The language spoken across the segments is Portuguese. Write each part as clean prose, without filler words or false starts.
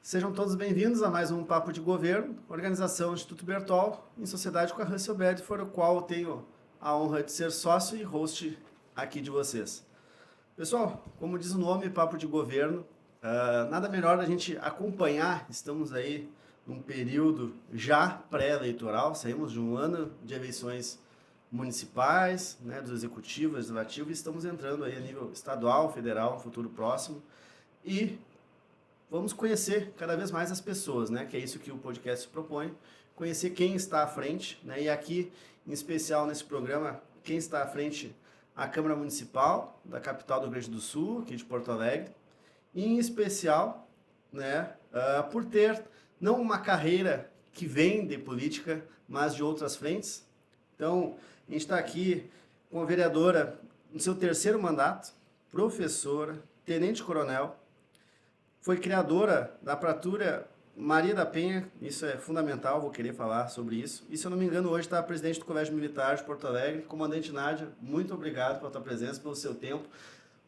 Sejam todos bem-vindos a mais um Papo de Governo, organização Instituto Bertol, em sociedade com a Russell Bedford, o qual eu tenho a honra de ser sócio e host aqui de vocês. Pessoal, como diz o nome, Papo de Governo, nada melhor da gente acompanhar, estamos aí num período já pré-eleitoral, saímos de um ano de eleições municipais, né, do executivo, legislativo, e estamos entrando aí a nível estadual, federal, futuro próximo, e vamos conhecer cada vez mais as pessoas, né? Que é isso que o podcast propõe, conhecer quem está à frente, né? E aqui, em especial nesse programa, quem está à frente, a Câmara Municipal da capital do Rio Grande do Sul, aqui de Porto Alegre, e em especial, né? Por ter não uma carreira que vem de política, mas de outras frentes. Então, a gente está aqui com a vereadora no seu terceiro mandato, professora, tenente-coronel, foi criadora da Pratura Maria da Penha, isso é fundamental, vou querer falar sobre isso. E se eu não me engano, hoje está a presidente do Colégio Militar de Porto Alegre. Comandante Nádia, muito obrigado pela tua presença, pelo seu tempo.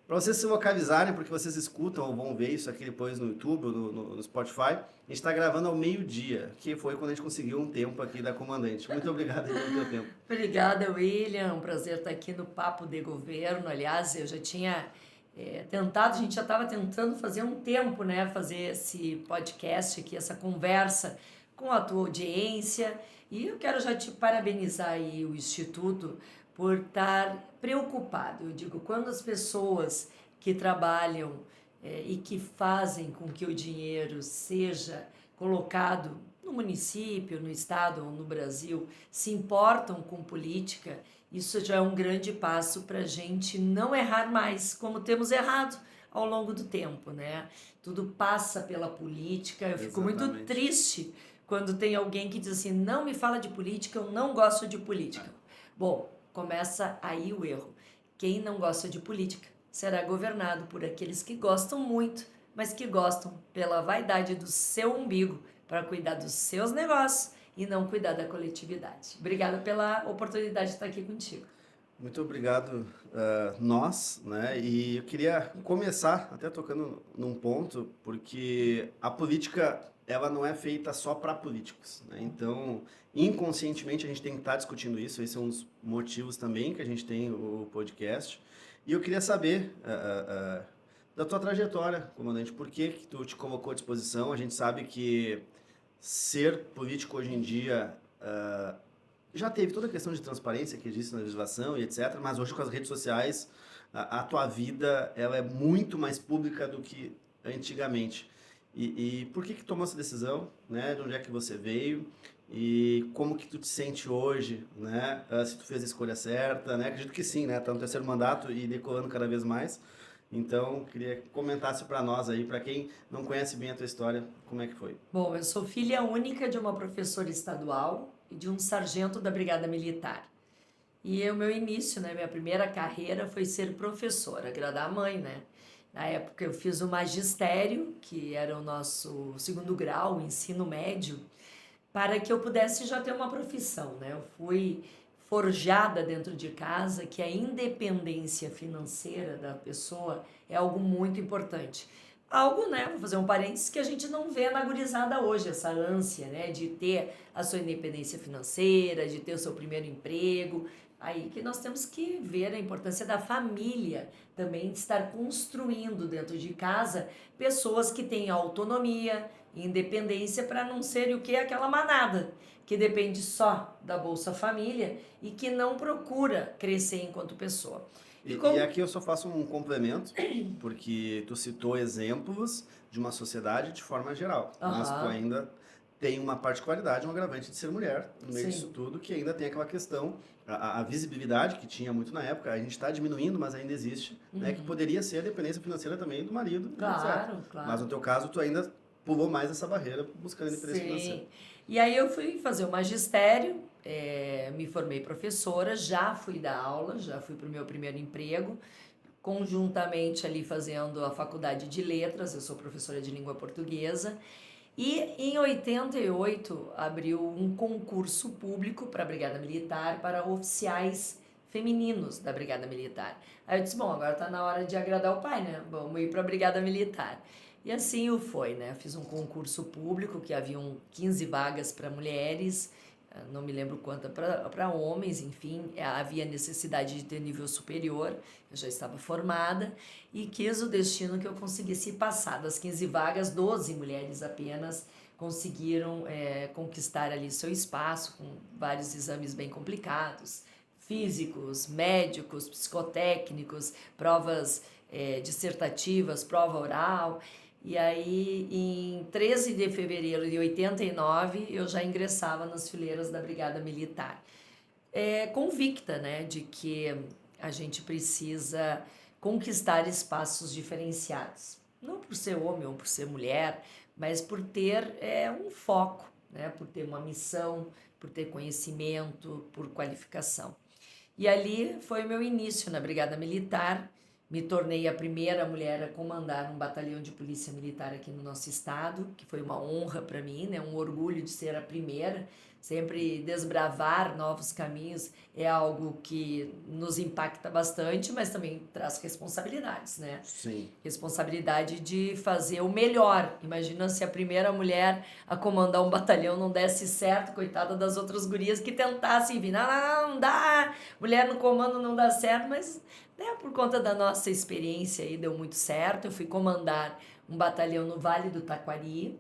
Para vocês se localizarem, porque vocês escutam ou vão ver isso aqui depois no YouTube, no Spotify, a gente está gravando ao meio-dia, que foi quando a gente conseguiu um tempo aqui da comandante. Muito obrigado pelo teu tempo. Obrigada, William. Um prazer estar aqui no Papo de Governo. Aliás, eu já tinha tentado, a gente já estava tentando fazer um tempo, né? Fazer esse podcast aqui, essa conversa com a tua audiência. E eu quero já te parabenizar aí, o Instituto, por estar preocupado. Eu digo, quando as pessoas que trabalham e que fazem com que o dinheiro seja colocado no município, no estado ou no Brasil, se importam com política, isso já é um grande passo para a gente não errar mais, como temos errado ao longo do tempo, né? Tudo passa pela política. Eu fico muito triste quando tem alguém que diz assim, não me fala de política, eu não gosto de política. Bom, começa aí o erro. Quem não gosta de política será governado por aqueles que gostam muito, mas que gostam pela vaidade do seu umbigo, para cuidar dos seus negócios e não cuidar da coletividade. Obrigada pela oportunidade de estar aqui contigo. Muito obrigado, nós, né? E eu queria começar até tocando num ponto, porque a política, ela não é feita só para políticos, né? Então, inconscientemente, a gente tem que estar discutindo isso. Esse é um dos motivos também que a gente tem o podcast. E eu queria saber da tua trajetória, comandante, por que tu te colocou à disposição? A gente sabe que ser político hoje em dia já teve toda a questão de transparência que existe na legislação e etc, mas hoje com as redes sociais a tua vida ela é muito mais pública do que antigamente. E por que tomou essa decisão, né? De onde é que você veio e como que tu te sente hoje, né? Se tu fez a escolha certa, né? Acredito que sim, né? Tá no terceiro mandato e decolando cada vez mais. Então, queria que comentasse para nós aí, para quem não conhece bem a tua história, como é que foi? Bom, eu sou filha única de uma professora estadual e de um sargento da Brigada Militar. E o meu início, né, minha primeira carreira foi ser professora, agradar a mãe, né? Na época eu fiz o magistério, que era o nosso segundo grau, o ensino médio, para que eu pudesse já ter uma profissão, né? Eu fui forjada dentro de casa que a independência financeira da pessoa é algo muito importante. Algo, né, vou fazer um parênteses, que a gente não vê na gurizada hoje, essa ânsia, né, de ter a sua independência financeira, de ter o seu primeiro emprego. Aí que nós temos que ver a importância da família também, de estar construindo dentro de casa pessoas que tenham autonomia, independência, para não serem o que? Aquela manada que depende só da Bolsa Família e que não procura crescer enquanto pessoa. E aqui eu só faço um complemento, porque tu citou exemplos de uma sociedade de forma geral, mas tu ainda tem uma particularidade, um agravante de ser mulher no meio disso tudo, que ainda tem aquela questão, a visibilidade que tinha muito na época, a gente está diminuindo, mas ainda existe, né, que poderia ser a dependência financeira também do marido, claro, etc. Claro. Mas no teu caso, tu ainda pulou mais essa barreira buscando a independência financeira. E aí eu fui fazer o magistério, me formei professora, já fui dar aula, já fui para o meu primeiro emprego, conjuntamente ali fazendo a faculdade de letras, eu sou professora de língua portuguesa, e em 88 abriu um concurso público para a Brigada Militar, para oficiais femininos da Brigada Militar. Aí eu disse, bom, agora está na hora de agradar o pai, né? Vamos ir para a Brigada Militar. E assim o foi, né? Fiz um concurso público que haviam 15 vagas para mulheres, não me lembro quanto para homens, enfim, havia necessidade de ter nível superior, eu já estava formada e quis o destino que eu conseguisse passar. Das 15 vagas, 12 mulheres apenas conseguiram conquistar ali seu espaço, com vários exames bem complicados, físicos, médicos, psicotécnicos, provas dissertativas, prova oral. E aí, em 13 de fevereiro de 89, eu já ingressava nas fileiras da Brigada Militar. Convicta, né, de que a gente precisa conquistar espaços diferenciados. Não por ser homem ou por ser mulher, mas por ter um foco, né, por ter uma missão, por ter conhecimento, por qualificação. E ali foi o meu início na Brigada Militar. Me tornei a primeira mulher a comandar um batalhão de polícia militar aqui no nosso estado, que foi uma honra para mim, né? Um orgulho de ser a primeira. Sempre desbravar novos caminhos é algo que nos impacta bastante, mas também traz responsabilidades, né? Sim. Responsabilidade de fazer o melhor. Imagina se a primeira mulher a comandar um batalhão não desse certo, coitada das outras gurias que tentassem vir. Não dá, mulher no comando não dá certo, mas por conta da nossa experiência aí deu muito certo. Eu fui comandar um batalhão no Vale do Taquari,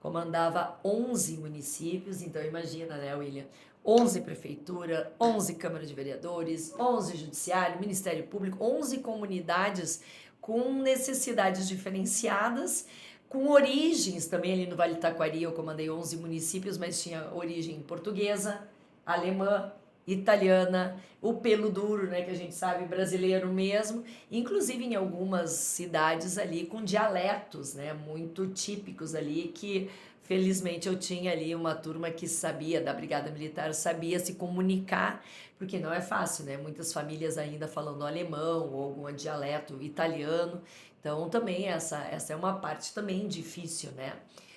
comandava 11 municípios, então imagina, né, William? 11 prefeitura, 11 câmara de vereadores, 11 judiciário, Ministério Público, 11 comunidades com necessidades diferenciadas, com origens também ali no Vale do Taquari. Eu comandei 11 municípios, mas tinha origem portuguesa, alemã, italiana, o pelo duro, né, que a gente sabe, brasileiro mesmo, inclusive em algumas cidades ali com dialetos, né, muito típicos ali, que felizmente eu tinha ali uma turma que sabia, da Brigada Militar, sabia se comunicar, porque não é fácil, né, muitas famílias ainda falando alemão ou algum dialeto italiano, então também essa é uma parte também difícil, né,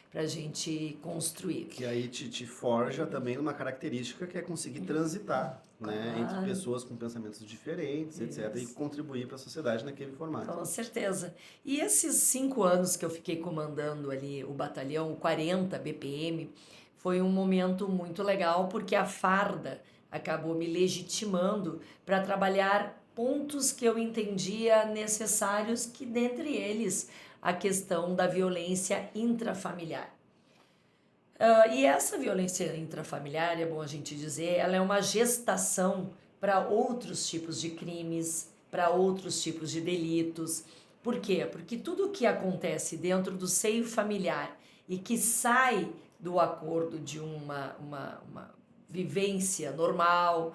pra gente construir. Que aí te forja também uma característica que é conseguir transitar, né, entre pessoas com pensamentos diferentes, etc., e contribuir para a sociedade naquele formato. Com certeza. E esses 5 anos que eu fiquei comandando ali o batalhão, o 40 BPM, foi um momento muito legal, porque a farda acabou me legitimando para trabalhar pontos que eu entendia necessários, que dentre eles a questão da violência intrafamiliar. E essa violência intrafamiliar, é bom a gente dizer, ela é uma gestação para outros tipos de crimes, para outros tipos de delitos. Por quê? Porque tudo o que acontece dentro do seio familiar e que sai do acordo de uma vivência normal,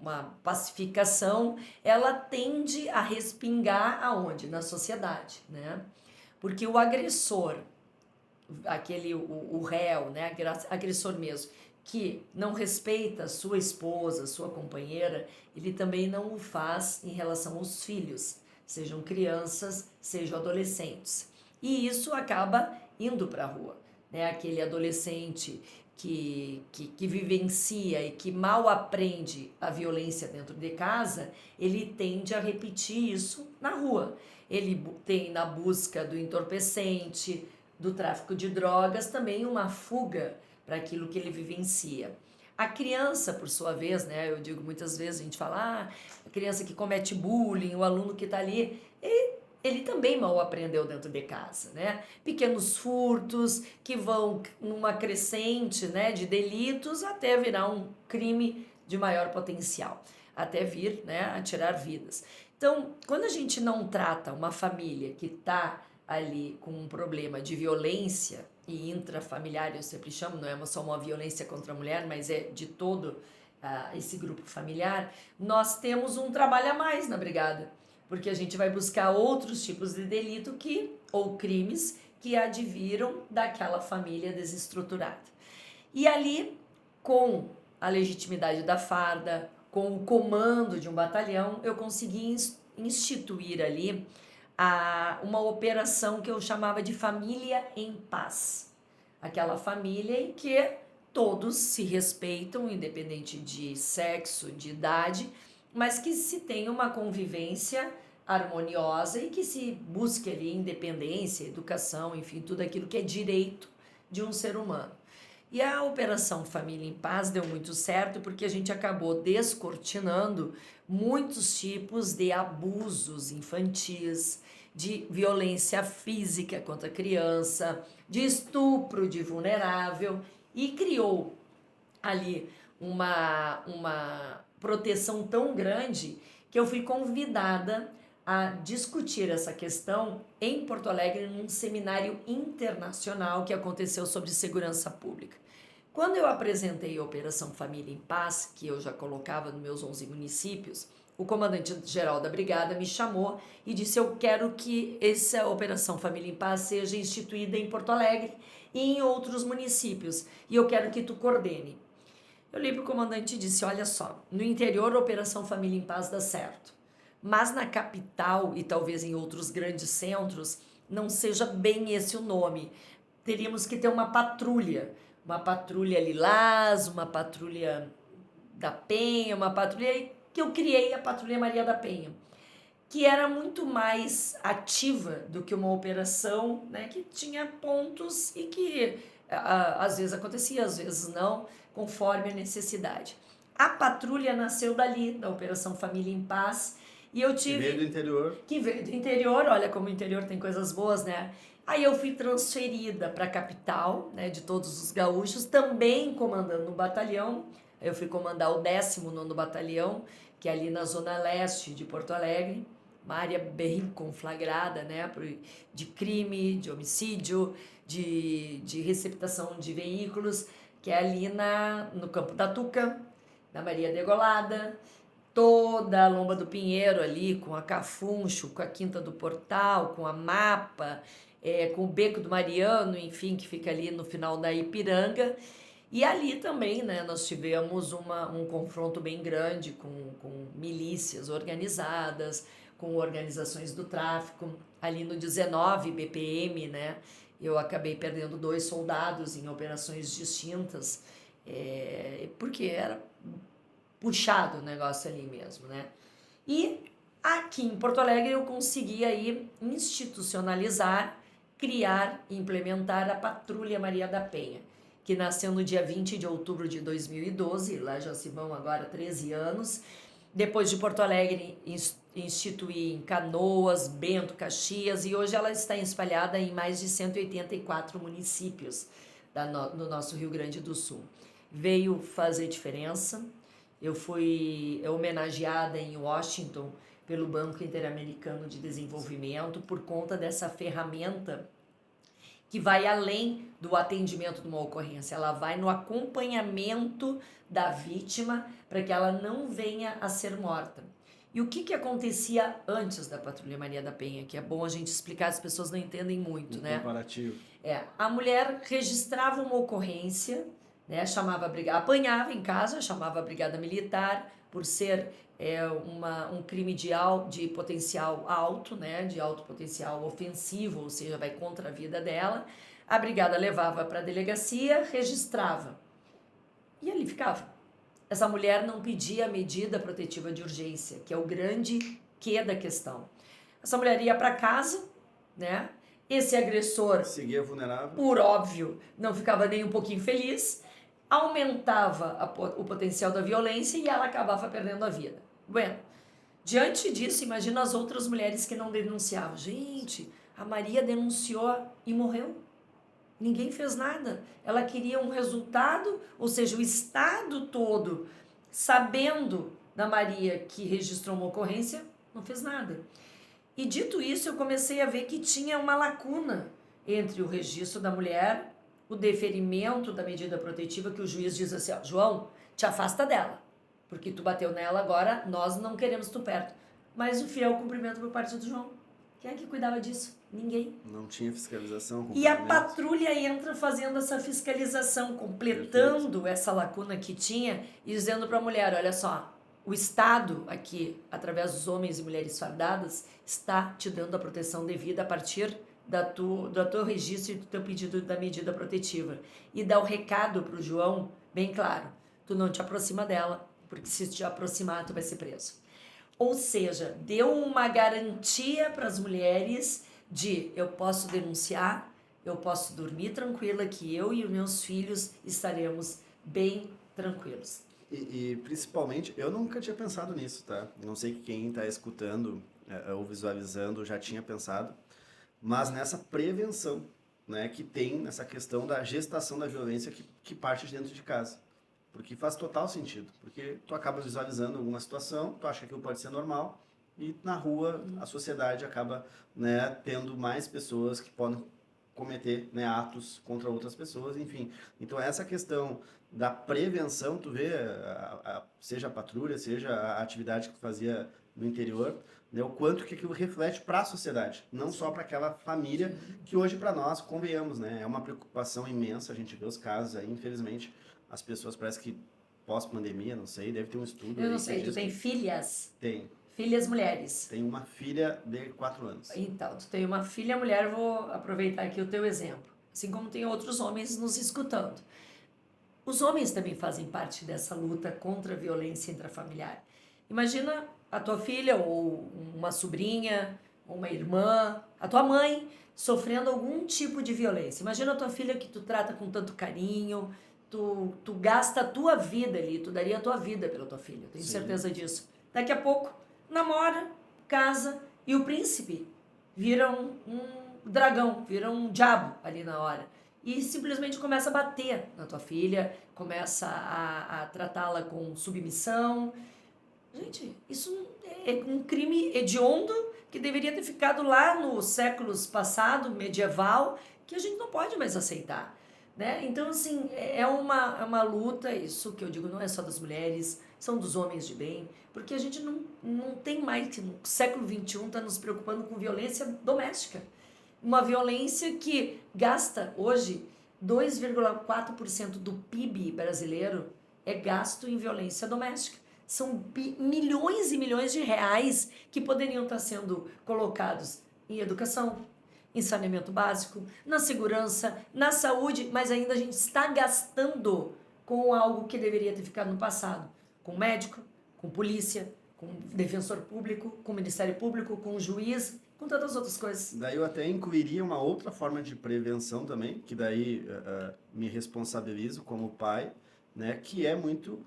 uma pacificação, ela tende a respingar aonde? Na sociedade, né? Porque o agressor, o réu, né, agressor mesmo, que não respeita sua esposa, sua companheira, ele também não o faz em relação aos filhos, sejam crianças, sejam adolescentes. E isso acaba indo para a rua, né? Aquele adolescente que vivencia e que mal aprende a violência dentro de casa, ele tende a repetir isso na rua. Ele tem, na busca do entorpecente, do tráfico de drogas, também uma fuga para aquilo que ele vivencia. A criança, por sua vez, né, eu digo muitas vezes, a gente fala, a criança que comete bullying, o aluno que está ali, ele também mal aprendeu dentro de casa, né? Pequenos furtos que vão numa crescente, né, de delitos até virar um crime de maior potencial, até vir, né, a tirar vidas. Então, quando a gente não trata uma família que está ali com um problema de violência e intrafamiliar, eu sempre chamo, não é só uma violência contra a mulher, mas é de todo esse grupo familiar, nós temos um trabalho a mais na brigada, porque a gente vai buscar outros tipos de delito ou crimes que adviram daquela família desestruturada. E ali, com a legitimidade da farda, com o comando de um batalhão, eu consegui instituir ali uma operação que eu chamava de família em paz. Aquela família em que todos se respeitam, independente de sexo, de idade, mas que se tem uma convivência harmoniosa e que se busque ali independência, educação, enfim, tudo aquilo que é direito de um ser humano. E a Operação Família em Paz deu muito certo porque a gente acabou descortinando muitos tipos de abusos infantis, de violência física contra a criança, de estupro de vulnerável e criou ali uma proteção tão grande que eu fui convidada a discutir essa questão em Porto Alegre num seminário internacional que aconteceu sobre segurança pública. Quando eu apresentei a Operação Família em Paz, que eu já colocava nos meus 11 municípios, o comandante-geral da brigada me chamou e disse: eu quero que essa Operação Família em Paz seja instituída em Porto Alegre e em outros municípios, e eu quero que tu coordene. Eu li para o comandante e disse: olha só, no interior a Operação Família em Paz dá certo, mas na capital e talvez em outros grandes centros não seja bem esse o nome. Teríamos que ter uma patrulha lilás, uma patrulha da Penha, uma patrulha que eu criei, a Patrulha Maria da Penha, que era muito mais ativa do que uma operação, né, que tinha pontos e que às vezes acontecia, às vezes não, conforme a necessidade. A patrulha nasceu dali, da Operação Família em Paz, e eu tive... Que veio do interior. Que veio do interior, olha como o interior tem coisas boas, né? Aí eu fui transferida para a capital, né, de todos os gaúchos, também comandando um batalhão. Eu fui comandar o 19º Batalhão, que é ali na zona leste de Porto Alegre, uma área bem conflagrada, né, de crime, de homicídio, de receptação de veículos, que é ali no Campo da Tuca, na Maria Degolada, toda a Lomba do Pinheiro ali, com a Cafuncho, com a Quinta do Portal, com a Mapa, com o Beco do Mariano, enfim, que fica ali no final da Ipiranga. E ali também, né, nós tivemos um confronto bem grande com milícias organizadas, com organizações do tráfico. Ali no 19 BPM, né, eu acabei perdendo 2 soldados em operações distintas, porque era puxado o negócio ali mesmo, né? E aqui em Porto Alegre eu consegui aí institucionalizar, criar e implementar a Patrulha Maria da Penha, que nasceu no dia 20 de outubro de 2012, lá já se vão agora 13 anos. Depois de Porto Alegre, instituí em Canoas, Bento, Caxias, e hoje ela está espalhada em mais de 184 municípios no nosso Rio Grande do Sul. Veio fazer diferença. Eu fui homenageada em Washington pelo Banco Interamericano de Desenvolvimento por conta dessa ferramenta que vai além do atendimento de uma ocorrência, ela vai no acompanhamento da vítima para que ela não venha a ser morta. E o que acontecia antes da Patrulha Maria da Penha, que é bom a gente explicar, as pessoas não entendem muito, né? Comparativo. A mulher registrava uma ocorrência, né, chamava a brigada, apanhava em casa, chamava a brigada militar, por ser um crime de potencial alto, né, de alto potencial ofensivo, ou seja, vai contra a vida dela. A brigada levava para a delegacia, registrava e ali ficava. Essa mulher não pedia medida protetiva de urgência, que é o grande quê da questão. Essa mulher ia para casa, né? Esse agressor, seguia vulnerável, por óbvio, não ficava nem um pouquinho feliz, aumentava o potencial da violência e ela acabava perdendo a vida. Bueno, diante disso, imagina as outras mulheres que não denunciavam. Gente, a Maria denunciou e morreu. Ninguém fez nada. Ela queria um resultado, ou seja, o Estado todo, sabendo da Maria que registrou uma ocorrência, não fez nada. E dito isso, eu comecei a ver que tinha uma lacuna entre o registro da mulher, o deferimento da medida protetiva, que o juiz diz assim: ó, João, te afasta dela, porque tu bateu nela agora, nós não queremos tu perto. Mas o fiel cumprimento por parte do João. Quem é que cuidava disso? Ninguém. Não tinha fiscalização. E a patrulha entra fazendo essa fiscalização, completando essa lacuna que tinha e dizendo para a mulher: olha só, o Estado aqui, através dos homens e mulheres fardadas, está te dando a proteção devida a partir do teu registro e do teu pedido da medida protetiva. E dá o recado para o João, bem claro: tu não te aproxima dela, porque se te aproximar, tu vai ser preso. Ou seja, deu uma garantia para as mulheres de eu posso denunciar, eu posso dormir tranquila que eu e os meus filhos estaremos bem tranquilos. E principalmente, eu nunca tinha pensado nisso, tá? Não sei que quem está escutando ou visualizando já tinha pensado, mas nessa prevenção, né, que tem nessa questão da gestação da violência que parte de dentro de casa. Porque faz total sentido. Porque tu acaba visualizando alguma situação, tu acha que aquilo pode ser normal, e na rua a sociedade acaba, né, tendo mais pessoas que podem cometer, né, atos contra outras pessoas, enfim. Então essa questão da prevenção, tu vê, seja a patrulha, seja a atividade que tu fazia no interior, né, o quanto que aquilo reflete para a sociedade, não só para aquela família que hoje para nós, convenhamos, né, é uma preocupação imensa, a gente vê os casos aí, infelizmente, as pessoas parece que pós-pandemia, não sei, deve ter um estudo. Eu não sei, tu tem filhas? Tem. Filhas mulheres? Tenho uma filha de 4 anos. Então, tu tem uma filha mulher, eu vou aproveitar aqui o teu exemplo. Assim como tem outros homens nos escutando. Os homens também fazem parte dessa luta contra a violência intrafamiliar. Imagina a tua filha ou uma sobrinha, ou uma irmã, a tua mãe sofrendo algum tipo de violência. Imagina a tua filha que tu trata com tanto carinho, tu gasta a tua vida ali, tu daria a tua vida pela tua filha, eu tenho certeza disso. Daqui a pouco, namora, casa e o príncipe vira um dragão, vira um diabo ali na hora. E simplesmente começa a bater na tua filha, começa a tratá-la com submissão. Gente, isso é um crime hediondo que deveria ter ficado lá nos séculos passado, medieval, que a gente não pode mais aceitar. Né? Então, assim, é uma luta, isso que eu digo não é só das mulheres, são dos homens de bem, porque a gente não tem mais, que no século XXI está nos preocupando com violência doméstica. Uma violência que gasta hoje 2,4% do PIB brasileiro é gasto em violência doméstica. São milhões e milhões de reais que poderiam estar sendo colocados em educação, em saneamento básico, na segurança, na saúde, mas ainda a gente está gastando com algo que deveria ter ficado no passado. Com médico, com polícia, com defensor público, com Ministério Público, com juiz, com tantas outras coisas. Daí eu até incluiria uma outra forma de prevenção também, que daí me responsabilizo como pai, né, que é muito...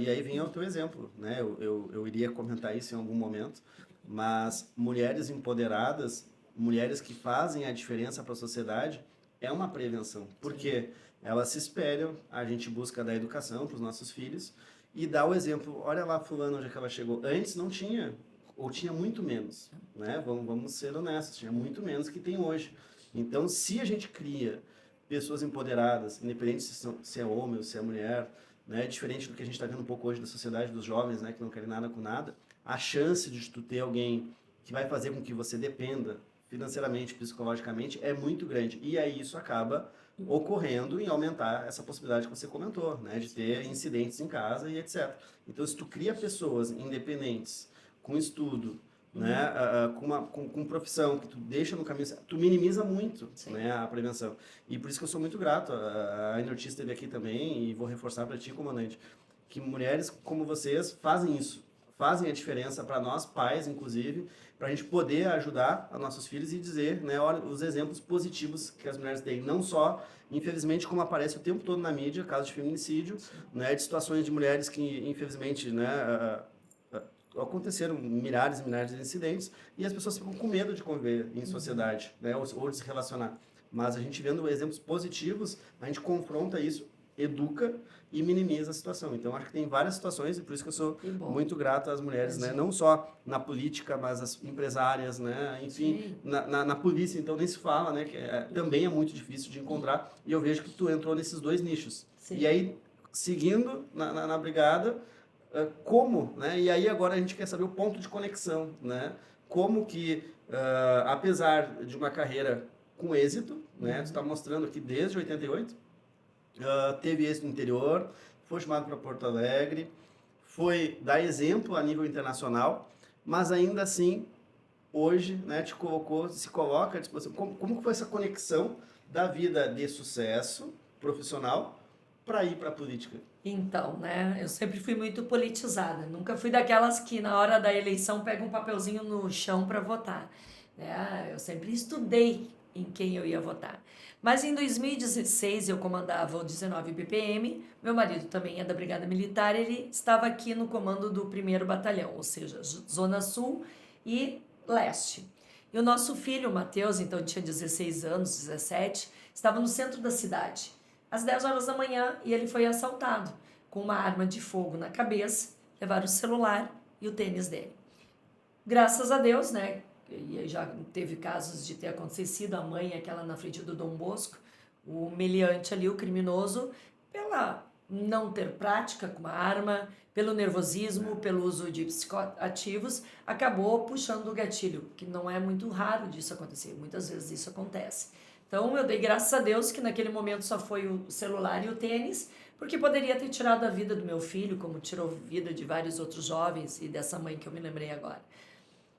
e aí vem o teu exemplo, né, eu iria comentar isso em algum momento, mas mulheres empoderadas, mulheres que fazem a diferença para a sociedade, é uma prevenção, porque elas se espelham, a gente busca dar educação para os nossos filhos e dá o exemplo, olha lá fulano onde é que ela chegou, antes não tinha, ou tinha muito menos, né? Vamos ser honestos, tinha muito menos que tem hoje. Então, se a gente cria pessoas empoderadas, independente se é homem ou se é mulher, né? Diferente do que a gente está vendo um pouco hoje da sociedade dos jovens, né? Que não querem nada com nada, a chance de tu ter alguém que vai fazer com que você dependa financeiramente, psicologicamente, é muito grande. E aí isso acaba ocorrendo em aumentar essa possibilidade que você comentou, né? De ter incidentes em casa e etc. Então, se tu cria pessoas independentes, com estudo, né, com profissão, que tu deixa no caminho, tu minimiza muito, né, a prevenção. E por isso que eu sou muito grato. A Inortis esteve aqui também e vou reforçar para ti, comandante, que mulheres como vocês fazem isso, fazem a diferença para nós, pais, inclusive, para a gente poder ajudar os nossos filhos e dizer, né, olha, os exemplos positivos que as mulheres têm, não só, infelizmente, como aparece o tempo todo na mídia, casos de feminicídio, né, de situações de mulheres que, infelizmente, né, aconteceram milhares e milhares de incidentes e as pessoas ficam com medo de conviver em sociedade, né, ou de se relacionar. Mas a gente vendo exemplos positivos, a gente confronta isso, educa e minimiza a situação. Então, acho que tem várias situações e por isso que eu sou muito grato às mulheres, né, não só na política, mas as empresárias, né, enfim, na polícia, então nem se fala, né, que também é muito difícil de encontrar e eu vejo que tu entrou nesses dois nichos. Sim. E aí, seguindo na brigada, como, né? E aí agora a gente quer saber o ponto de conexão, né? Como que, apesar de uma carreira com êxito, né? Tu está mostrando aqui desde 88, teve êxito no interior, foi chamado para Porto Alegre, foi dar exemplo a nível internacional, mas ainda assim, hoje, né? Se coloca à disposição. Como foi essa conexão da vida de sucesso profissional para ir para a política? Então, né, eu sempre fui muito politizada, nunca fui daquelas que na hora da eleição pega um papelzinho no chão para votar, né? Eu sempre estudei em quem eu ia votar. Mas em 2016 eu comandava o 19 BPM, meu marido também é da Brigada Militar, ele estava aqui no comando do 1º Batalhão, ou seja, Zona Sul e Leste. E o nosso filho, o Matheus, então tinha 16 anos, 17, estava no centro da cidade às 10 horas da manhã e ele foi assaltado com uma arma de fogo na cabeça, levaram o celular e o tênis dele. Graças a Deus, né? E já teve casos de ter acontecido, a mãe, aquela na frente do Dom Bosco, o meliante ali, o criminoso, pela não ter prática com uma arma, pelo nervosismo, pelo uso de psicoativos, acabou puxando o gatilho, que não é muito raro disso acontecer, muitas vezes isso acontece. Então eu dei graças a Deus que naquele momento só foi o celular e o tênis, porque poderia ter tirado a vida do meu filho, como tirou a vida de vários outros jovens e dessa mãe que eu me lembrei agora.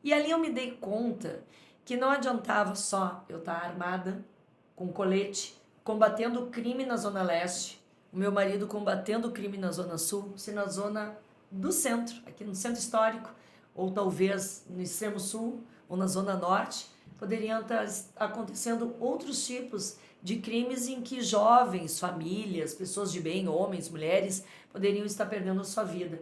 E ali eu me dei conta que não adiantava só eu estar armada, com colete, combatendo o crime na Zona Leste, o meu marido combatendo o crime na Zona Sul, se na zona do centro, aqui no centro histórico, ou talvez no extremo sul, ou na Zona Norte, poderiam estar acontecendo outros tipos de crimes em que jovens, famílias, pessoas de bem, homens, mulheres, poderiam estar perdendo sua vida.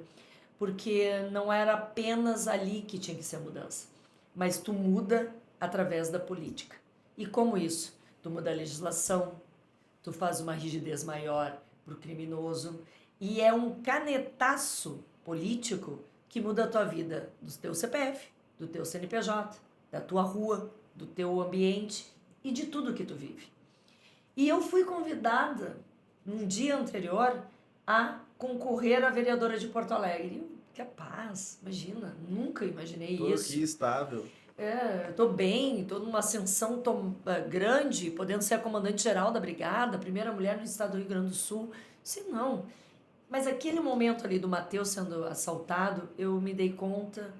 Porque não era apenas ali que tinha que ser a mudança, mas tu muda através da política. E como isso? Tu muda a legislação, tu faz uma rigidez maior para o criminoso, e é um canetaço político que muda a tua vida, do teu CPF, do teu CNPJ, da tua rua, do teu ambiente e de tudo que tu vive. E eu fui convidada, num dia anterior, a concorrer à vereadora de Porto Alegre. Capaz, imagina, nunca imaginei isso. Tô aqui estável. Eu tô bem, tô numa ascensão grande, podendo ser a comandante-geral da brigada, a primeira mulher no estado do Rio Grande do Sul. Se não. Mas aquele momento ali do Matheus sendo assaltado, eu me dei conta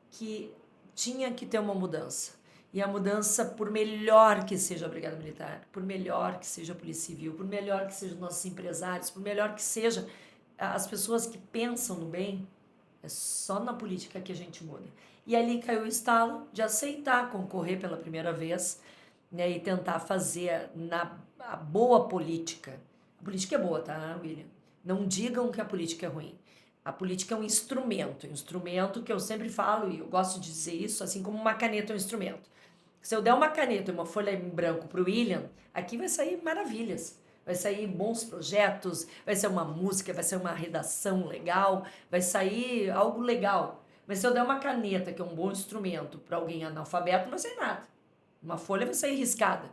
que tinha que ter uma mudança. E a mudança, por melhor que seja a Brigada Militar, por melhor que seja a Polícia Civil, por melhor que sejam nossos empresários, por melhor que seja as pessoas que pensam no bem, é só na política que a gente muda. E ali caiu o estalo de aceitar concorrer pela primeira vez, né, e tentar fazer a boa política. A política é boa, tá, William? Não digam que a política é ruim. A política é um instrumento que eu sempre falo, e eu gosto de dizer isso, assim como uma caneta é um instrumento. Se eu der uma caneta e uma folha em branco para o William, aqui vai sair maravilhas. Vai sair bons projetos, vai ser uma música, vai ser uma redação legal, vai sair algo legal. Mas se eu der uma caneta, que é um bom instrumento, para alguém analfabeto, não vai sair nada. Uma folha vai sair riscada.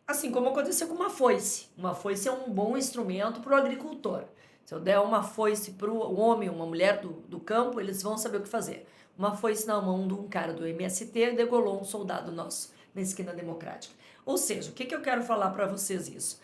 Assim como aconteceu com uma foice. Uma foice é um bom instrumento para o agricultor. Se eu der uma foice para o homem, uma mulher do campo, eles vão saber o que fazer. Uma foice na mão de um cara do MST degolou um soldado nosso na esquina democrática. Ou seja, o que eu quero falar para vocês isso?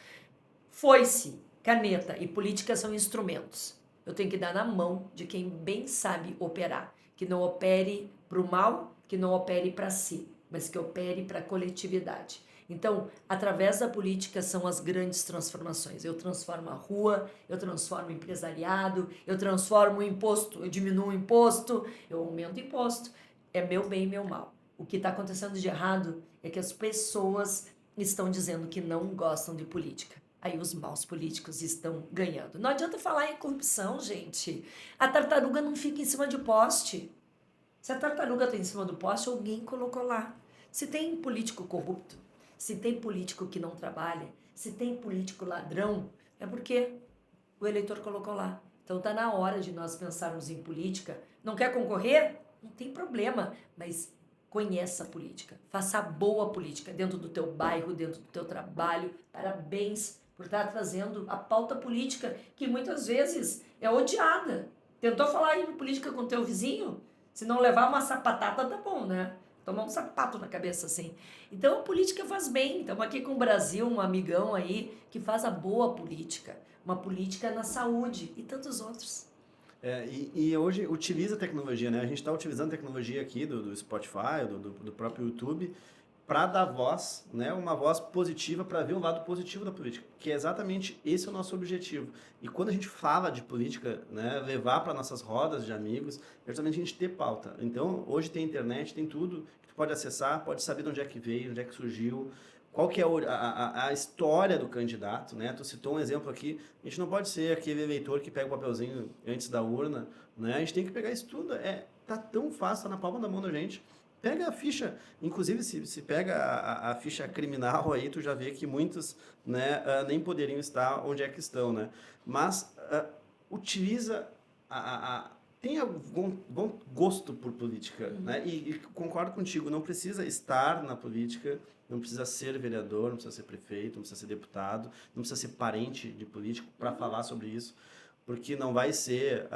Foice, caneta e política são instrumentos. Eu tenho que dar na mão de quem bem sabe operar. Que não opere para o mal, que não opere para si, mas que opere para a coletividade. Então, através da política são as grandes transformações. Eu transformo a rua, eu transformo o empresariado, eu transformo o imposto, eu diminuo o imposto, eu aumento o imposto. É meu bem e meu mal. O que está acontecendo de errado é que as pessoas estão dizendo que não gostam de política. Aí os maus políticos estão ganhando. Não adianta falar em corrupção, gente. A tartaruga não fica em cima de poste. Se a tartaruga está em cima do poste, alguém colocou lá. Se tem político corrupto, se tem político que não trabalha, se tem político ladrão, é porque o eleitor colocou lá. Então está na hora de nós pensarmos em política. Não quer concorrer? Não tem problema, mas conheça a política. Faça a boa política dentro do teu bairro, dentro do teu trabalho. Parabéns por estar trazendo a pauta política, que muitas vezes é odiada. Tentou falar em política com o teu vizinho? Se não levar uma sapatada, tá bom, né? Tomar um sapato na cabeça, assim. Então, a política faz bem. Estamos aqui com o Brasil, um amigão aí, que faz a boa política. Uma política na saúde e tantos outros. E hoje utiliza a tecnologia, né? A gente está utilizando a tecnologia aqui do Spotify, do próprio YouTube, para dar voz, né, uma voz positiva para ver o lado positivo da política, que é exatamente esse o nosso objetivo. E quando a gente fala de política, né, levar para nossas rodas de amigos, é justamente a gente ter pauta. Então, hoje tem internet, tem tudo que tu pode acessar, pode saber de onde é que veio, onde é que surgiu, qual que é a história do candidato, né? Tu citou um exemplo aqui, a gente não pode ser aquele eleitor que pega o papelzinho antes da urna, né? A gente tem que pegar isso tudo, tá tão fácil, tá na palma da mão da gente. Pega a ficha, inclusive se pega a ficha criminal aí, tu já vê que muitos, né, nem poderiam estar onde é que estão, né? Mas utiliza tem algum bom gosto por política, né? E concordo contigo, não precisa estar na política, não precisa ser vereador, não precisa ser prefeito, não precisa ser deputado, não precisa ser parente de político para falar sobre isso, porque não vai ser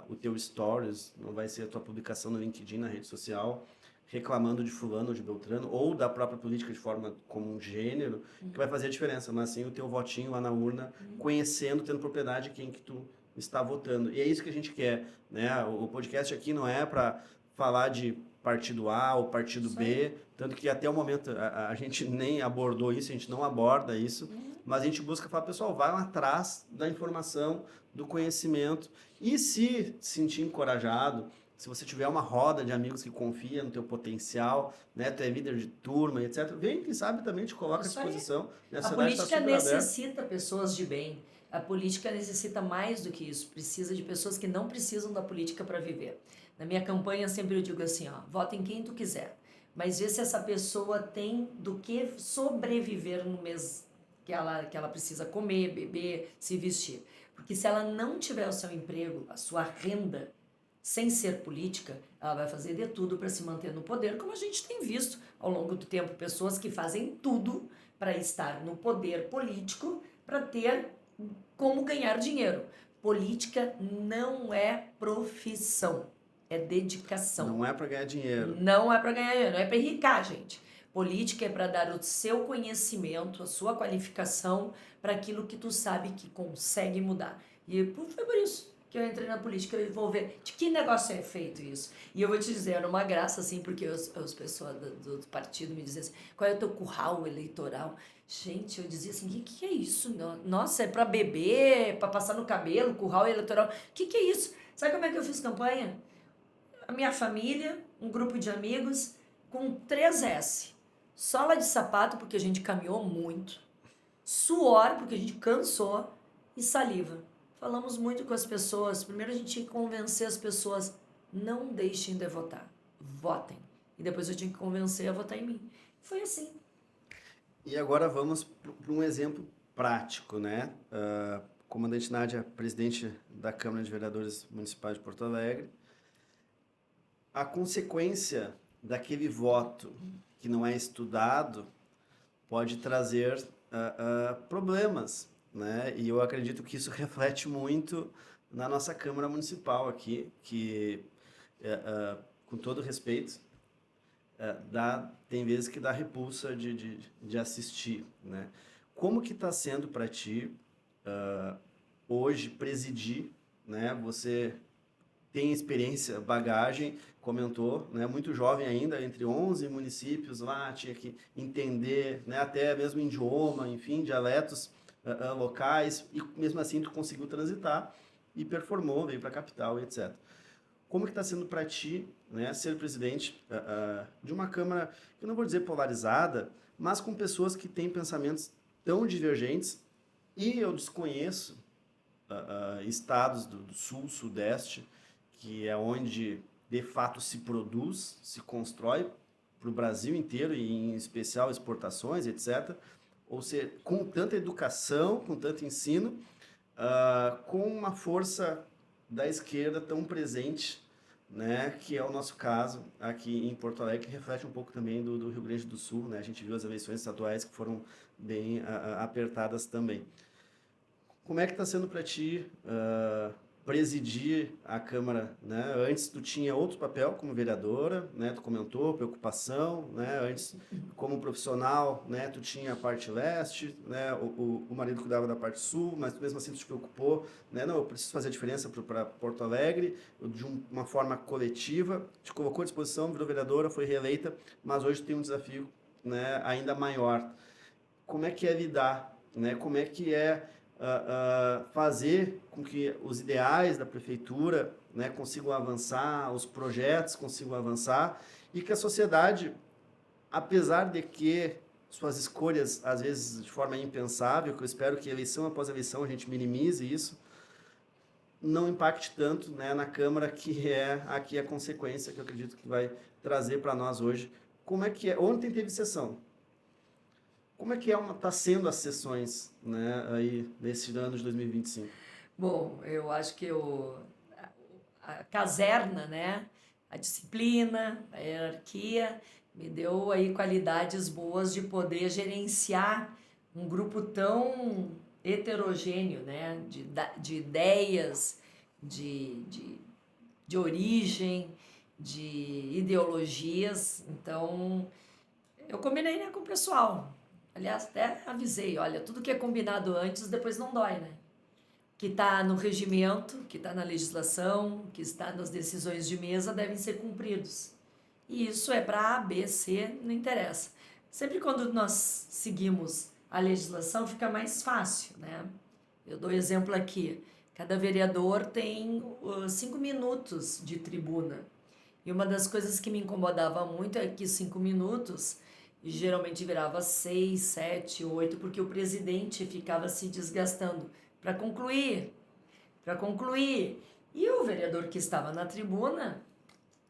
o teu stories, não vai ser a tua publicação no LinkedIn, na rede social, reclamando de fulano ou de beltrano, ou da própria política de forma como um gênero, que vai fazer a diferença, mas sim o teu votinho lá na urna, conhecendo, tendo propriedade de quem que tu está votando. E é isso que a gente quer, né? O podcast aqui não é para falar de partido A ou partido B, tanto que até o momento a gente nem abordou isso, a gente não aborda isso, mas a gente busca falar, pessoal, vai lá atrás da informação, do conhecimento, e se sentir encorajado, se você tiver uma roda de amigos que confia no teu potencial, né, tu é líder de turma, etc., vem, quem sabe também te coloca à disposição. A política necessita pessoas de bem. A política necessita mais do que isso. Precisa de pessoas que não precisam da política para viver. Na minha campanha sempre eu digo assim, ó, vota em quem tu quiser, mas vê se essa pessoa tem do que sobreviver no mês que ela precisa comer, beber, se vestir. Porque se ela não tiver o seu emprego, a sua renda, sem ser política, ela vai fazer de tudo para se manter no poder, como a gente tem visto ao longo do tempo, pessoas que fazem tudo para estar no poder político, para ter como ganhar dinheiro. Política não é profissão, é dedicação. Não é para ganhar dinheiro. Não é para ganhar dinheiro, não é para enricar, gente. Política é para dar o seu conhecimento, a sua qualificação para aquilo que tu sabe que consegue mudar. E foi por isso que eu entrei na política, eu vou ver de que negócio é feito isso. E eu vou te dizer, era uma graça, assim, porque as pessoas do partido me diziam assim, qual é o teu curral eleitoral? Gente, eu dizia assim, o que é isso? Nossa, é para beber, para passar no cabelo, curral eleitoral. O que é isso? Sabe como é que eu fiz campanha? A minha família, um grupo de amigos, com 3 S. Sola de sapato, porque a gente caminhou muito. Suor, porque a gente cansou. E saliva. Falamos muito com as pessoas. Primeiro a gente tinha que convencer as pessoas, não deixem de votar, votem. E depois eu tinha que convencer a votar em mim. Foi assim. E agora vamos para um exemplo prático, né? Comandante Nádia, presidente da Câmara de Vereadores Municipais de Porto Alegre. A consequência daquele voto que não é estudado pode trazer problemas, né? E eu acredito que isso reflete muito na nossa Câmara Municipal aqui, que, com todo respeito, tem vezes que dá repulsa de assistir, né? Como que está sendo para ti hoje presidir, né? Você tem experiência, bagagem, comentou, né? Muito jovem ainda, entre 11 municípios lá, tinha que entender, né? Até mesmo idioma, enfim, dialetos locais, e mesmo assim tu conseguiu transitar e performou, veio para a capital, etc. Como que está sendo para ti, né, ser presidente de uma Câmara, que eu não vou dizer polarizada, mas com pessoas que têm pensamentos tão divergentes, e eu desconheço estados do sul, sudeste, que é onde de fato se produz, se constrói para o Brasil inteiro, e em especial exportações, etc., ou seja, com tanta educação, com tanto ensino, com uma força da esquerda tão presente, né, que é o nosso caso aqui em Porto Alegre, que reflete um pouco também do Rio Grande do Sul, né? A gente viu as eleições estaduais que foram bem apertadas também. Como é que está sendo para ti presidir a Câmara, né? Antes tu tinha outro papel como vereadora, né? Tu comentou, preocupação, né? Antes, como profissional, né? Tu tinha a parte leste, né? O marido cuidava da parte sul, mas tu mesmo assim tu te preocupou, né? Não, eu preciso fazer a diferença para Porto Alegre, de uma forma coletiva, te colocou à disposição, virou vereadora, foi reeleita, mas hoje tem um desafio né, ainda maior. Como é que é lidar, né? Como é que é fazer com que os ideais da prefeitura, né, consigam avançar, os projetos consigam avançar e que a sociedade, apesar de que suas escolhas, às vezes, de forma impensável, que eu espero que eleição após eleição a gente minimize isso, não impacte tanto, né, na Câmara, que é aqui a consequência que eu acredito que vai trazer para nós hoje. Como é que é? Ontem teve sessão. Como é que tá sendo as sessões, né, aí nesse ano de 2025? Bom, eu acho que a caserna, né, a disciplina, a hierarquia, me deu aí qualidades boas de poder gerenciar um grupo tão heterogêneo, né, de ideias, de origem, de ideologias. Então, eu combinei, né, com o pessoal. Aliás, até avisei, olha, tudo que é combinado antes, depois não dói, né? Que está no regimento, que está na legislação, que está nas decisões de mesa, devem ser cumpridos. E isso é para A, B, C, não interessa. Sempre quando nós seguimos a legislação, fica mais fácil, né? Eu dou exemplo aqui. Cada vereador tem 5 minutos de tribuna. E uma das coisas que me incomodava muito é que 5 minutos geralmente virava 6, 7, 8, porque o presidente ficava se desgastando para concluir. E o vereador que estava na tribuna...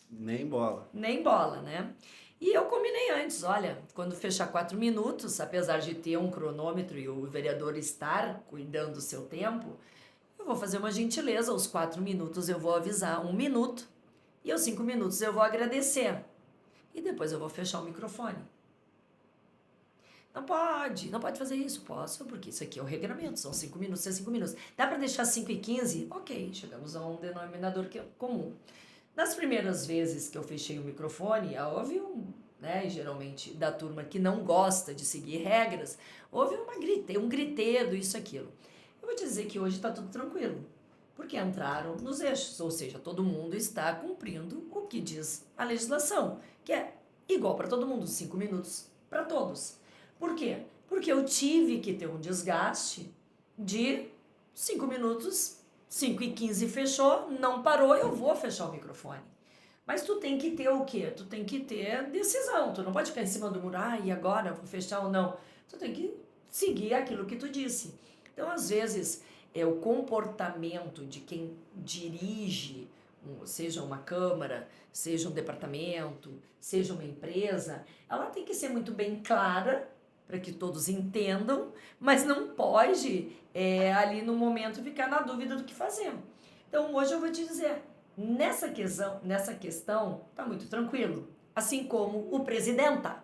Nem bola. Nem bola, né? E eu combinei antes, olha, quando fechar 4 minutos, apesar de ter um cronômetro e o vereador estar cuidando do seu tempo, eu vou fazer uma gentileza, aos 4 minutos eu vou avisar 1 minuto e aos 5 minutos eu vou agradecer. E depois eu vou fechar o microfone. Não pode fazer isso. Posso, porque isso aqui é o regramento, são 5 minutos, é 5 minutos. Dá para deixar 5:15? Ok, chegamos a um denominador comum. Nas primeiras vezes que eu fechei o microfone, houve né, geralmente da turma que não gosta de seguir regras, houve um gritedo, isso, aquilo. Eu vou dizer que hoje está tudo tranquilo, porque entraram nos eixos, ou seja, todo mundo está cumprindo o que diz a legislação, que é igual para todo mundo, 5 minutos para todos. Por quê? Porque eu tive que ter um desgaste de 5 minutos, 5:15 fechou, não parou, eu vou fechar o microfone. Mas tu tem que ter o quê? Tu tem que ter decisão, tu não pode ficar em cima do muro, e agora vou fechar ou não. Tu tem que seguir aquilo que tu disse. Então, às vezes, o comportamento de quem dirige, seja uma câmara, seja um departamento, seja uma empresa, ela tem que ser muito bem clara, para que todos entendam, mas não pode ali no momento ficar na dúvida do que fazer. Então hoje eu vou te dizer, nessa questão tá muito tranquilo, assim como o presidenta,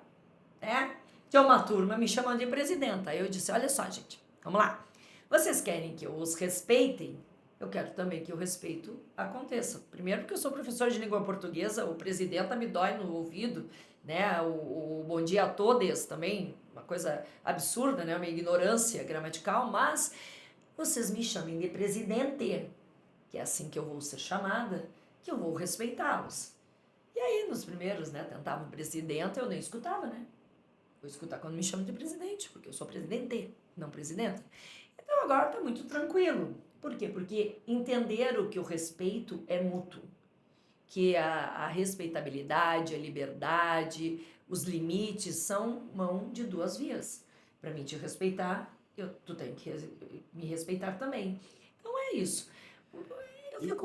né? Tinha uma turma me chamando de presidenta, aí eu disse, olha só gente, vamos lá, vocês querem que eu os respeitem? Eu quero também que o respeito aconteça. Primeiro porque eu sou professora de língua portuguesa, o presidenta me dói no ouvido, né? O bom dia a todos também, uma coisa absurda, né? Uma ignorância gramatical, mas vocês me chamem de presidente, que é assim que eu vou ser chamada, que eu vou respeitá-los. E aí, nos primeiros, né, tentavam presidente, eu nem escutava, né? Vou escutar quando me chamam de presidente, porque eu sou presidente, não presidenta. Então agora tá muito tranquilo. Por quê? Porque entenderam que o respeito é mútuo, que a respeitabilidade, a liberdade, os limites são mão de duas vias. Para mim te respeitar, tu tem que me respeitar também. Então é isso. E o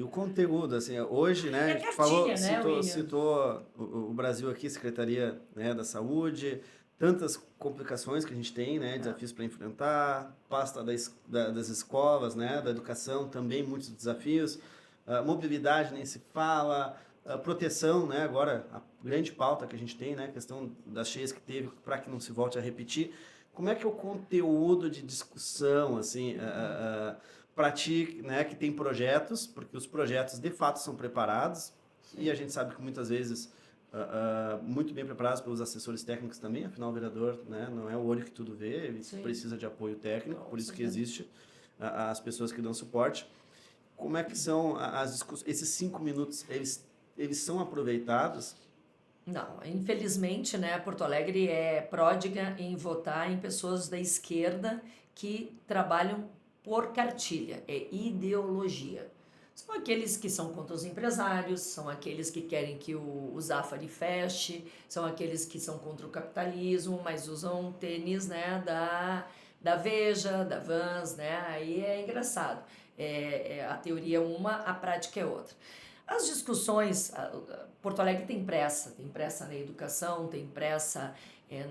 conteúdo, assim, hoje, né, a gente falou, citou o Brasil aqui, Secretaria, né, da Saúde, tantas complicações que a gente tem, né, desafios para enfrentar, pasta das escolas, né, da educação, também muitos desafios, mobilidade nem se fala, proteção, né, agora a grande pauta que a gente tem, né, questão das cheias que teve, para que não se volte a repetir. Como é que é o conteúdo de discussão, assim, para ti, né, que tem projetos, porque os projetos de fato são preparados, sim, e a gente sabe que muitas vezes muito bem preparados pelos assessores técnicos também, afinal o vereador, né, não é o olho que tudo vê, ele, sim, precisa de apoio técnico, por isso que existe as pessoas que dão suporte. Como é que são as discussões, esses 5 minutos, eles são aproveitados Não, infelizmente, né, Porto Alegre é pródiga em votar em pessoas da esquerda que trabalham por cartilha, é ideologia. São aqueles que são contra os empresários, são aqueles que querem que o Zafari feche, são aqueles que são contra o capitalismo, mas usam tênis, né, da Veja, da Vans, né, aí é engraçado. A teoria é uma, a prática é outra. As discussões, Porto Alegre tem pressa na educação, tem pressa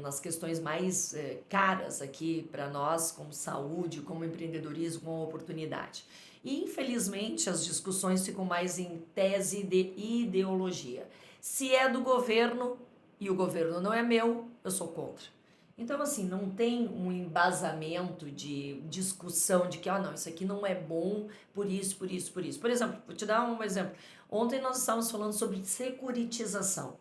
nas questões mais caras aqui para nós, como saúde, como empreendedorismo, como oportunidade. E, infelizmente, as discussões ficam mais em tese de ideologia. Se é do governo e o governo não é meu, eu sou contra. Então, assim, não tem um embasamento de discussão de que, não, isso aqui não é bom por isso, por isso, por isso. Por exemplo, vou te dar um exemplo. Ontem nós estávamos falando sobre securitização.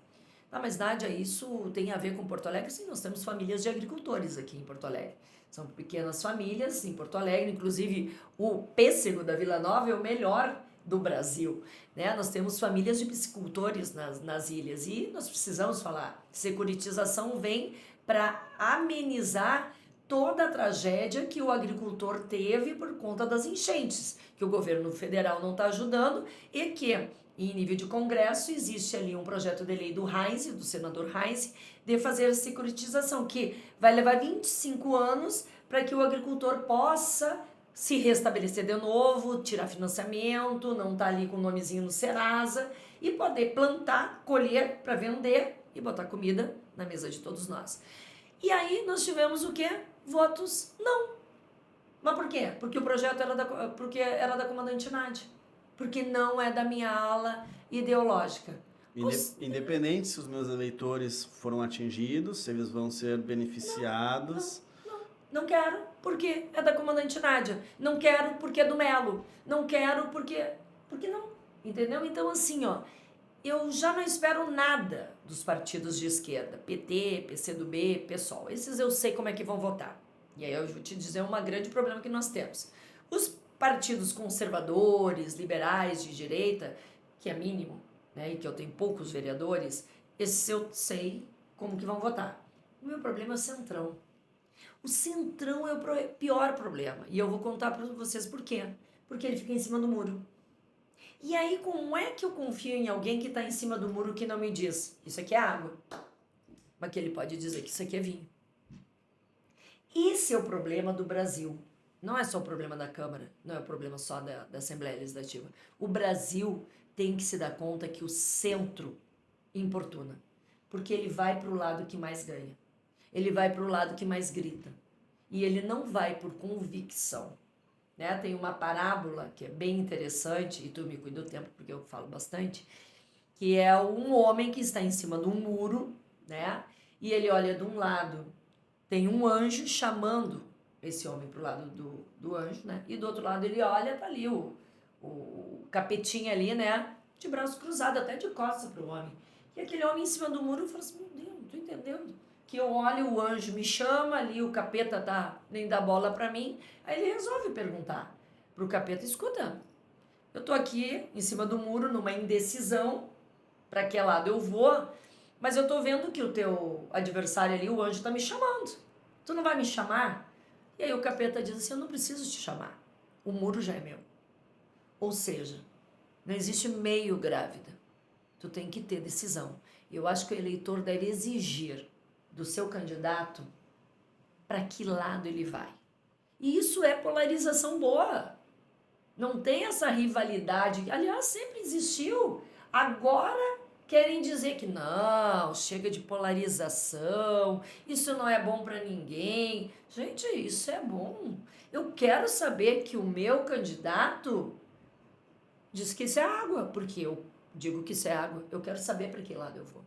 Mas, Nádia, isso tem a ver com Porto Alegre? Sim, nós temos famílias de agricultores aqui em Porto Alegre. São pequenas famílias em Porto Alegre, inclusive o pêssego da Vila Nova é o melhor do Brasil, né? Nós temos famílias de piscicultores nas ilhas e nós precisamos falar. Securitização vem para amenizar toda a tragédia que o agricultor teve por conta das enchentes, que o governo federal não está ajudando e que, em nível de Congresso, existe ali um projeto de lei do Heinz, do senador Heinz, de fazer a securitização, que vai levar 25 anos para que o agricultor possa se restabelecer de novo, tirar financiamento, não estar ali com o nomezinho no Serasa e poder plantar, colher para vender e botar comida na mesa de todos nós. E aí nós tivemos o quê? Votos não. Mas por quê? Porque o projeto era da comandante Nádia. Porque não é da minha ala ideológica. Independente se os meus eleitores foram atingidos, se eles vão ser beneficiados. Não quero porque é da comandante Nádia. Não quero porque é do Melo. Não quero porque não. Entendeu? Então, assim, eu já não espero nada dos partidos de esquerda. PT, PCdoB, PSOL. Esses eu sei como é que vão votar. E aí eu vou te dizer um grande problema que nós temos. Os partidos conservadores, liberais, de direita, que é mínimo, né, e que eu tenho poucos vereadores, esses eu sei como que vão votar. O meu problema é o Centrão. O Centrão é o pior problema. E eu vou contar para vocês por quê. Porque ele fica em cima do muro. E aí, como é que eu confio em alguém que está em cima do muro que não me diz, isso aqui é água, mas que ele pode dizer que isso aqui é vinho? Esse é o problema do Brasil. Não é só o problema da Câmara, não é o problema só da Assembleia Legislativa. O Brasil tem que se dar conta que o centro importuna, porque ele vai para o lado que mais ganha. Ele vai para o lado que mais grita. E ele não vai por convicção. Né? Tem uma parábola que é bem interessante, e tu me cuida do tempo porque eu falo bastante, que é um homem que está em cima de um muro, né? E ele olha de um lado, tem um anjo chamando esse homem para o lado do anjo, né? E do outro lado ele olha, tá ali o capetinha ali, né? De braço cruzado, até de costas para o homem. E aquele homem em cima do muro fala assim, meu Deus, não tô entendendo. Que eu olho, o anjo me chama, ali o capeta nem dá bola para mim. Aí ele resolve perguntar pro capeta, escuta, eu tô aqui em cima do muro numa indecisão, para que lado eu vou, mas eu tô vendo que o teu adversário ali, o anjo, tá me chamando. Tu não vai me chamar? E aí o capeta diz assim, eu não preciso te chamar, o muro já é meu. Ou seja, não existe meio grávida, tu tem que ter decisão. Eu acho que o eleitor deve exigir do seu candidato para que lado ele vai. E isso é polarização boa. Não tem essa rivalidade. Aliás, sempre existiu. Agora querem dizer que não, chega de polarização, isso não é bom para ninguém. Gente, isso é bom. Eu quero saber que o meu candidato diz que isso é água, porque eu digo que isso é água. Eu quero saber para que lado eu vou.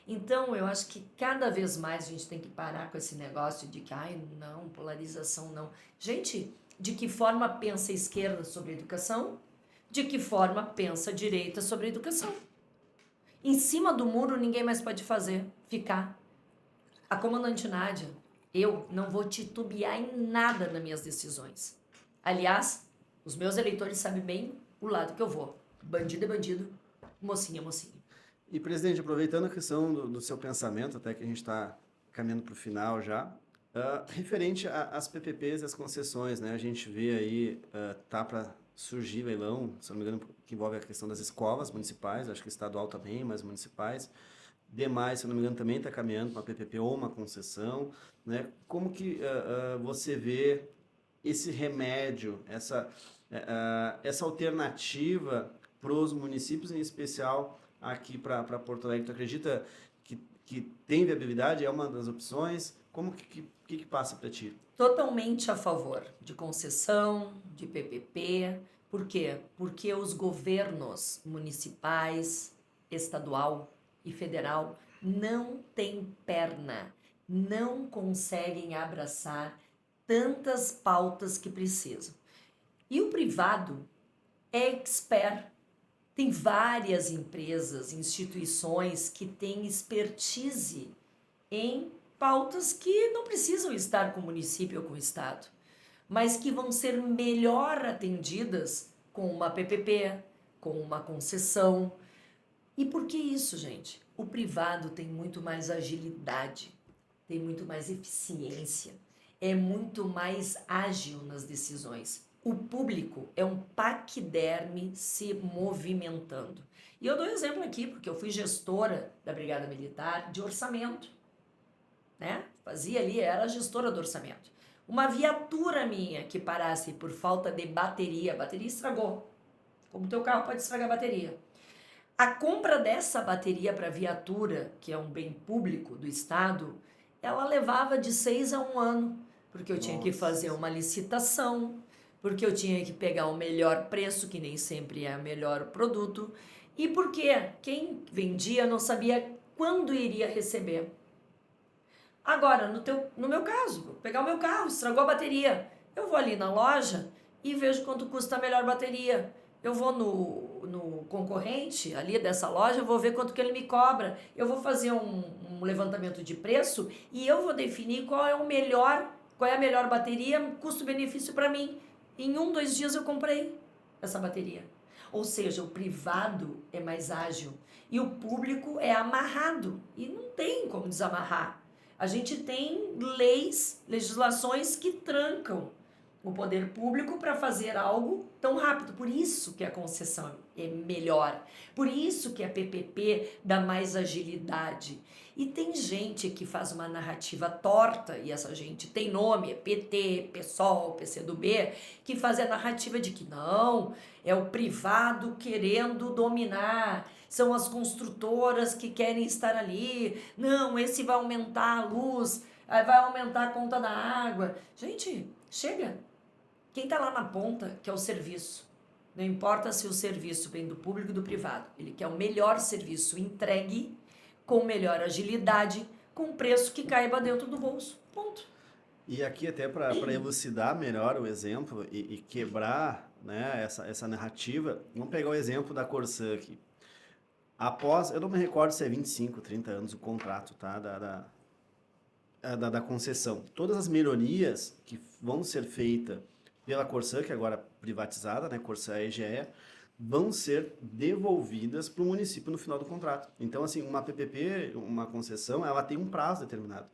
Então, eu acho que cada vez mais a gente tem que parar com esse negócio de que, não, polarização não. Gente, de que forma pensa a esquerda sobre a educação? De que forma pensa a direita sobre a educação? Em cima do muro ninguém mais pode ficar. A comandante Nádia, eu não vou titubear em nada nas minhas decisões. Aliás, os meus eleitores sabem bem o lado que eu vou. Bandido é bandido, mocinha é mocinha. E, presidente, aproveitando a questão do seu pensamento, até que a gente está caminhando para o final já, referente às PPPs e às concessões, né? A gente vê aí, tá para surgir leilão, se não me engano, que envolve a questão das escolas municipais, acho que estadual também, mas municipais. Demais, se não me engano, também está caminhando para uma PPP ou uma concessão, né? Como que você vê esse remédio, essa alternativa para os municípios, em especial aqui para Porto Alegre? Tu acredita que tem viabilidade? É uma das opções? Como que passa para ti? Totalmente a favor de concessão, de PPP. Por quê? Porque os governos municipais, estadual e federal não têm perna, não conseguem abraçar tantas pautas que precisam. E o privado é expert. Tem várias empresas, instituições que têm expertise em pautas que não precisam estar com o município ou com o estado, mas que vão ser melhor atendidas com uma PPP, com uma concessão. E por que isso, gente? O privado tem muito mais agilidade, tem muito mais eficiência, é muito mais ágil nas decisões. O público é um paquiderme se movimentando. E eu dou exemplo aqui, porque eu fui gestora da Brigada Militar de orçamento, né? Fazia ali, era gestora do orçamento. Uma viatura minha que parasse por falta de bateria, a bateria estragou. Como teu carro pode estragar a bateria? A compra dessa bateria para viatura, que é um bem público do Estado, ela levava de 6 a 1 ano, porque eu tinha que fazer uma licitação, porque eu tinha que pegar o melhor preço, que nem sempre é o melhor produto, e porque quem vendia não sabia quando iria receber. Agora, no meu caso, vou pegar o meu carro, estragou a bateria. Eu vou ali na loja e vejo quanto custa a melhor bateria. Eu vou no concorrente ali dessa loja, eu vou ver quanto que ele me cobra. Eu vou fazer um levantamento de preço e eu vou definir qual é a melhor bateria, custo-benefício para mim. Em 1, 2 dias eu comprei essa bateria. Ou seja, o privado é mais ágil e o público é amarrado e não tem como desamarrar. A gente tem legislações que trancam o poder público para fazer algo tão rápido. Por isso que a concessão é melhor. Por isso que a PPP dá mais agilidade. E tem gente que faz uma narrativa torta, e essa gente tem nome, é PT, PSOL, PCdoB, que faz a narrativa de que não, é o privado querendo dominar, são as construtoras que querem estar ali, não, esse vai aumentar a luz, vai aumentar a conta da água. Gente, chega! Quem está lá na ponta quer o serviço. Não importa se o serviço vem do público ou do privado. Ele quer o melhor serviço entregue, com melhor agilidade, com preço que caiba dentro do bolso. Ponto. E aqui até para elucidar melhor o exemplo e quebrar, né, essa narrativa, vamos pegar o exemplo da Corsã aqui. Após, eu não me recordo se é 25, 30 anos o contrato, tá, da concessão. Todas as melhorias que vão ser feitas pela Corsã, que agora é privatizada, né, Corsã e EGEA, vão ser devolvidas para o município no final do contrato. Então, assim, uma PPP, uma concessão, ela tem um prazo determinado.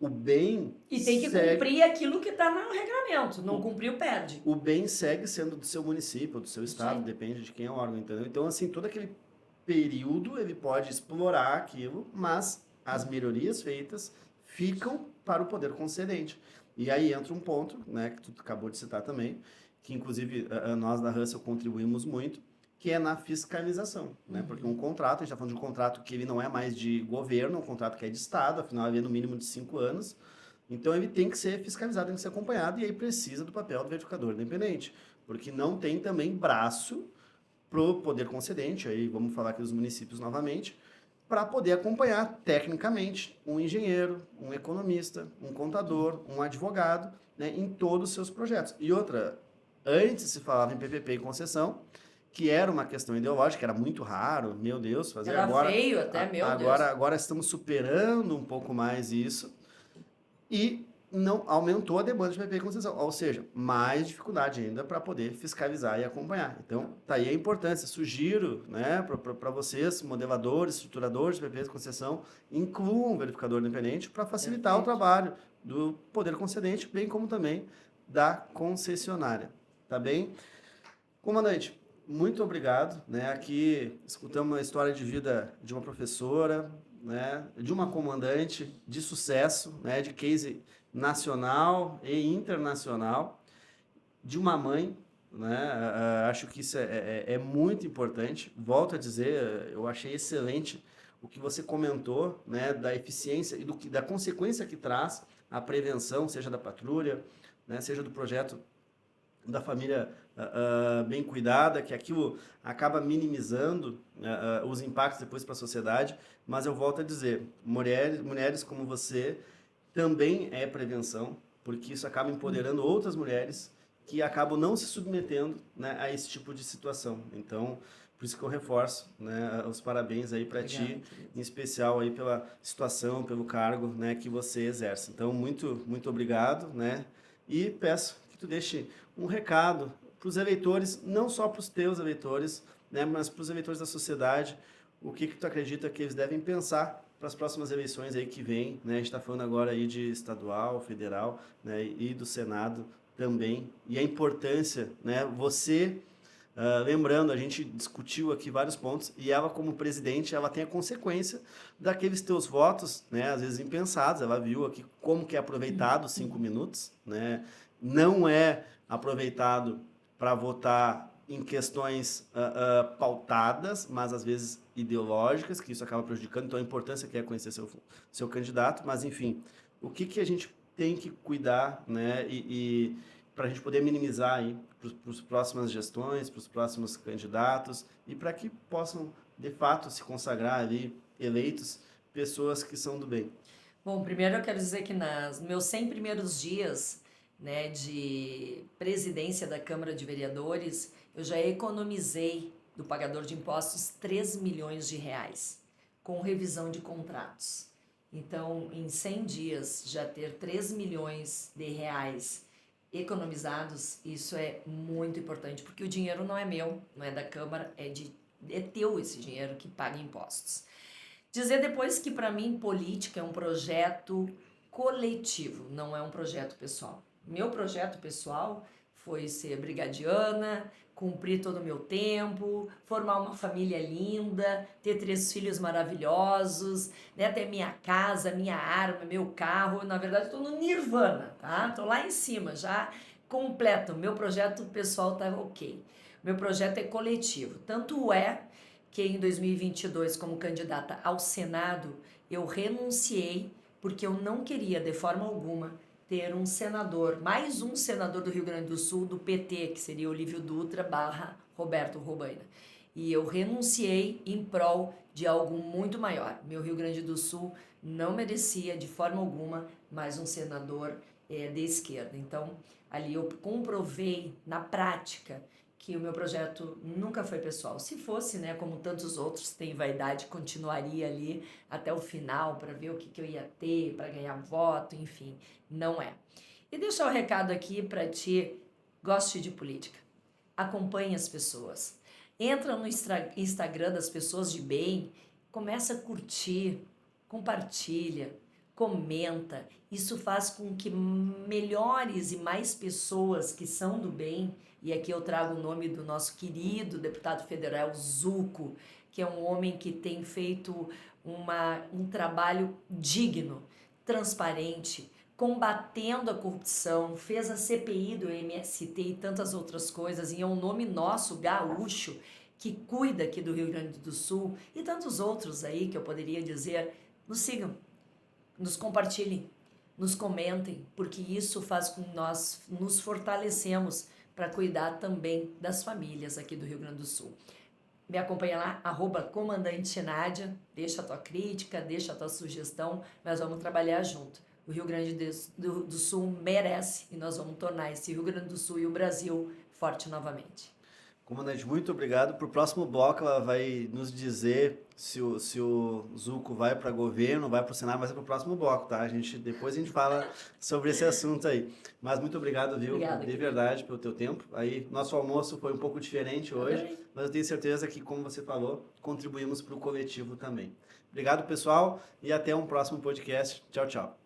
O bem e tem que cumprir aquilo que está no regulamento. Não cumpriu, perde. O bem segue sendo do seu município, do seu estado, depende de quem é o órgão, entendeu? Então, assim, todo aquele período ele pode explorar aquilo, mas as melhorias feitas ficam para o poder concedente. E aí entra um ponto, né, que tu acabou de citar também, que inclusive nós da Russell contribuímos muito, que é na fiscalização, né? Porque um contrato, a gente está falando de um contrato que ele não é mais de governo, um contrato que é de Estado, afinal ele é no mínimo de 5 anos, então ele tem que ser fiscalizado, tem que ser acompanhado, e aí precisa do papel do verificador independente, porque não tem também braço pro poder concedente, aí vamos falar aqui dos municípios novamente, para poder acompanhar tecnicamente um engenheiro, um economista, um contador, um advogado, né, em todos os seus projetos. E outra, antes se falava em PPP e concessão, que era uma questão ideológica, era muito raro, meu Deus, fazer era agora... feio até, meu Deus. Agora estamos superando um pouco mais isso, e não aumentou a demanda de PPI e concessão, ou seja, mais dificuldade ainda para poder fiscalizar e acompanhar. Então, tá aí a importância. Sugiro, né, para vocês, modeladores, estruturadores de PPI e concessão, incluam um verificador independente para facilitar o trabalho do poder concedente, bem como também da concessionária. Tá bem? Comandante, muito obrigado, né? Aqui escutamos uma história de vida de uma professora, né? De uma comandante de sucesso, né? De case nacional e internacional, de uma mãe, né? Acho que isso é muito importante. Volto a dizer, eu achei excelente o que você comentou, né? Da eficiência e da consequência que traz a prevenção, seja da patrulha, né? Seja do projeto da família bem cuidada, que aquilo acaba minimizando os impactos depois para a sociedade, mas eu volto a dizer, mulheres como você também é prevenção, porque isso acaba empoderando outras mulheres que acabam não se submetendo, né, a esse tipo de situação. Então, por isso que eu reforço, né, os parabéns aí para ti, em especial aí pela situação, pelo cargo, né, que você exerce. Então, muito obrigado, né, e peço que tu deixe um recado para os eleitores, não só para os teus eleitores, né, mas para os eleitores da sociedade, o que tu acredita que eles devem pensar para as próximas eleições aí que vem, né? A gente está falando agora aí de estadual, federal, né? E do Senado também. E a importância, né? Você, lembrando, a gente discutiu aqui vários pontos e ela como presidente, ela tem a consequência daqueles teus votos, né? Às vezes impensados. Ela viu aqui como que é aproveitado 5 minutos, né? Não é aproveitado para votar em questões pautadas, mas às vezes ideológicas, que isso acaba prejudicando. Então a importância que é conhecer seu candidato, mas enfim, o que a gente tem que cuidar, né, e para a gente poder minimizar aí para as próximas gestões, para os próximos candidatos e para que possam de fato se consagrar ali eleitos pessoas que são do bem. Bom, primeiro eu quero dizer que nos meus 100 primeiros dias, né, de presidência da Câmara de Vereadores, eu já economizei do pagador de impostos 3 milhões de reais, com revisão de contratos. Então, em 100 dias, já ter 3 milhões de reais economizados, isso é muito importante, porque o dinheiro não é meu, não é da Câmara, é teu esse dinheiro que paga impostos. Dizer depois que, para mim, política é um projeto coletivo, não é um projeto pessoal. Meu projeto pessoal foi ser brigadiana, cumprir todo o meu tempo, formar uma família linda, ter 3 filhos maravilhosos, né, ter minha casa, minha arma, meu carro. Na verdade, estou no nirvana, tá? Estou lá em cima, já completo. Meu projeto pessoal tá ok. Meu projeto é coletivo. Tanto é que em 2022, como candidata ao Senado, eu renunciei porque eu não queria, de forma alguma, ter um senador, mais um senador do Rio Grande do Sul, do PT, que seria Olívio Dutra / Roberto Robaina. E eu renunciei em prol de algo muito maior. Meu Rio Grande do Sul não merecia, de forma alguma, mais um senador de esquerda. Então, ali eu comprovei na prática que o meu projeto nunca foi pessoal. Se fosse, né, como tantos outros têm vaidade, continuaria ali até o final para ver o que eu ia ter, para ganhar voto, enfim, não é. E deixar o recado aqui para ti, goste de política, acompanhe as pessoas, entra no Instagram das pessoas de bem, começa a curtir, compartilha, comenta, isso faz com que melhores e mais pessoas que são do bem, e aqui eu trago o nome do nosso querido deputado federal Zuco, que é um homem que tem feito um trabalho digno, transparente, combatendo a corrupção, fez a CPI do MST e tantas outras coisas, e é um nome nosso, gaúcho, que cuida aqui do Rio Grande do Sul, e tantos outros aí que eu poderia dizer. Nos sigam, nos compartilhem, nos comentem, porque isso faz com que nós nos fortalecemos para cuidar também das famílias aqui do Rio Grande do Sul. Me acompanha lá, @comandante Nádia, deixa a tua crítica, deixa a tua sugestão, nós vamos trabalhar junto. O Rio Grande do Sul merece e nós vamos tornar esse Rio Grande do Sul e o Brasil forte novamente. Comandante, muito obrigado. Para o próximo bloco, ela vai nos dizer se o Zuco vai para governo, vai para o Senado, mas é para o próximo bloco, tá? Depois a gente fala sobre esse assunto aí. Mas muito obrigado, viu? Obrigada, de verdade, pelo teu tempo. Aí, nosso almoço foi um pouco diferente hoje, mas eu tenho certeza que, como você falou, contribuímos para o coletivo também. Obrigado, pessoal, e até um próximo podcast. Tchau, tchau.